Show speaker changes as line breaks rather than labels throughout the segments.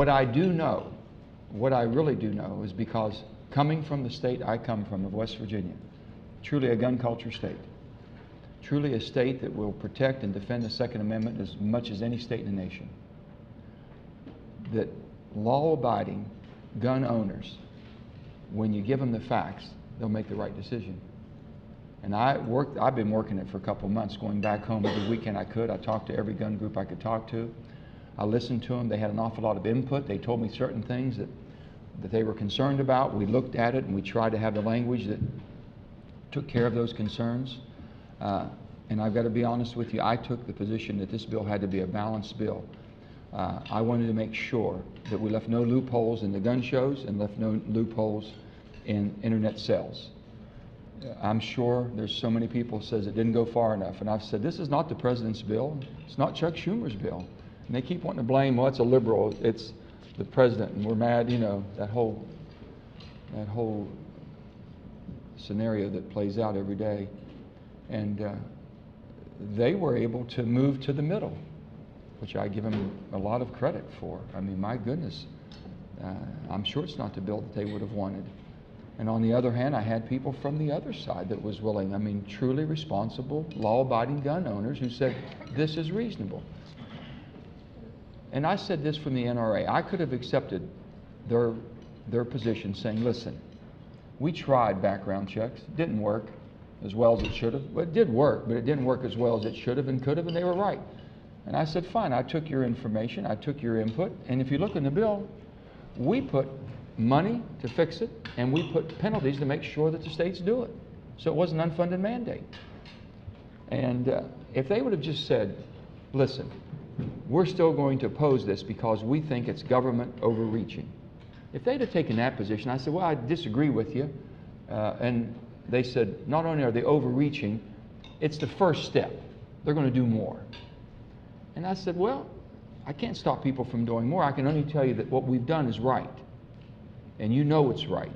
What I do know, what I really do know, is because coming from the state I come from, of West Virginia, truly a gun culture state, truly a state that will protect and defend the Second Amendment as much as any state in the nation, that law-abiding gun owners, when you give them the facts, they'll make the right decision. And I've been working it for a couple of months, going back home every weekend I could. I talked to every gun group I could talk to. I listened to them. They had an awful lot of input. They told me certain things that they were concerned about. We looked at it and we tried to have the language that took care of those concerns. And I've got to be honest with you, I took the position that this bill had to be a balanced bill. I wanted to make sure that we left no loopholes in the gun shows and left no loopholes in internet sales. I'm sure there's so many people who says it didn't go far enough, and I've said this is not the president's bill, it's not Chuck Schumer's bill, and they keep wanting to blame, well, it's a liberal, it's the president, and we're mad, you know, that whole scenario that plays out every day. And they were able to move to the middle, which I give them a lot of credit for. I mean, my goodness, I'm sure it's not the bill that they would have wanted. And on the other hand, I had people from the other side that was willing, I mean, truly responsible, law-abiding gun owners who said, this is reasonable. And I said this from the NRA. I could have accepted their position saying, listen, we tried background checks. It didn't work as well as it should have. Well, it did work, but it didn't work as well as it should have and could have, and they were right. And I said, fine, I took your information, I took your input, and if you look in the bill, we put money to fix it, and we put penalties to make sure that the states do it. So it was an unfunded mandate. And if they would have just said, listen, we're still going to oppose this because we think it's government overreaching. If they'd have taken that position, I said, well, I disagree with you. And they said, not only are they overreaching, it's the first step. They're going to do more. And I said, well, I can't stop people from doing more. I can only tell you that what we've done is right. And you know it's right.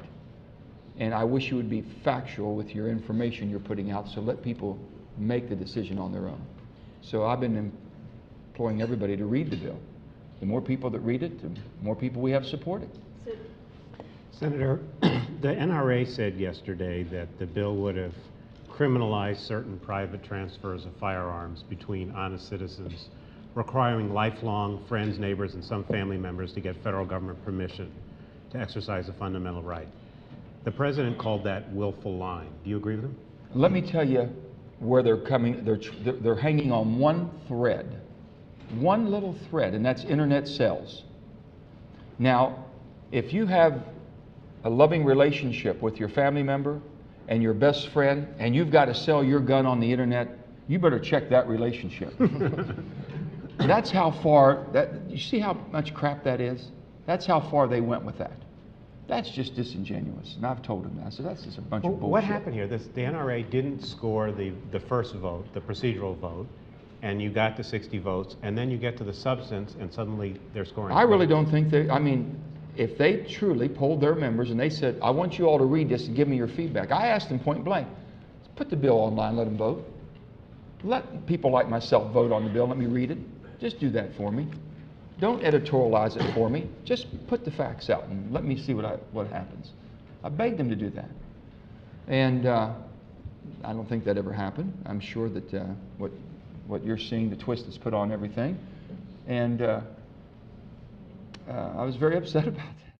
And I wish you would be factual with your information you're putting out, so let people make the decision on their own. So I've been imploring everybody to read the bill. The more people that read it, the more people we have supported.
Senator, the NRA said yesterday that the bill would have criminalized certain private transfers of firearms between honest citizens, requiring lifelong friends, neighbors, and some family members to get federal government permission to exercise a fundamental right. The president called that willful lying. Do you agree with him?
Let me tell you where they're coming. They're hanging on one thread, one little thread, and that's internet sales. Now, if you have a loving relationship with your family member and your best friend, and you've got to sell your gun on the internet, you better check that relationship. That's how far, you see how much crap that is? That's how far they went with that. That's just disingenuous. And I've told them that. So that's just a bunch of bullshit.
What happened here? The NRA didn't score the first vote, the procedural vote, and you got to 60 votes, and then you get to the substance, and suddenly they're scoring.
I really don't think they, I mean, if they truly polled their members and they said, I want you all to read this and give me your feedback. I asked them point blank, put the bill online, let them vote. Let people like myself vote on the bill, let me read it. Just do that for me. Don't editorialize it for me. Just put the facts out and let me see what happens. I begged them to do that. And I don't think that ever happened. I'm sure that what you're seeing, the twist that's put on everything. And I was very upset about that.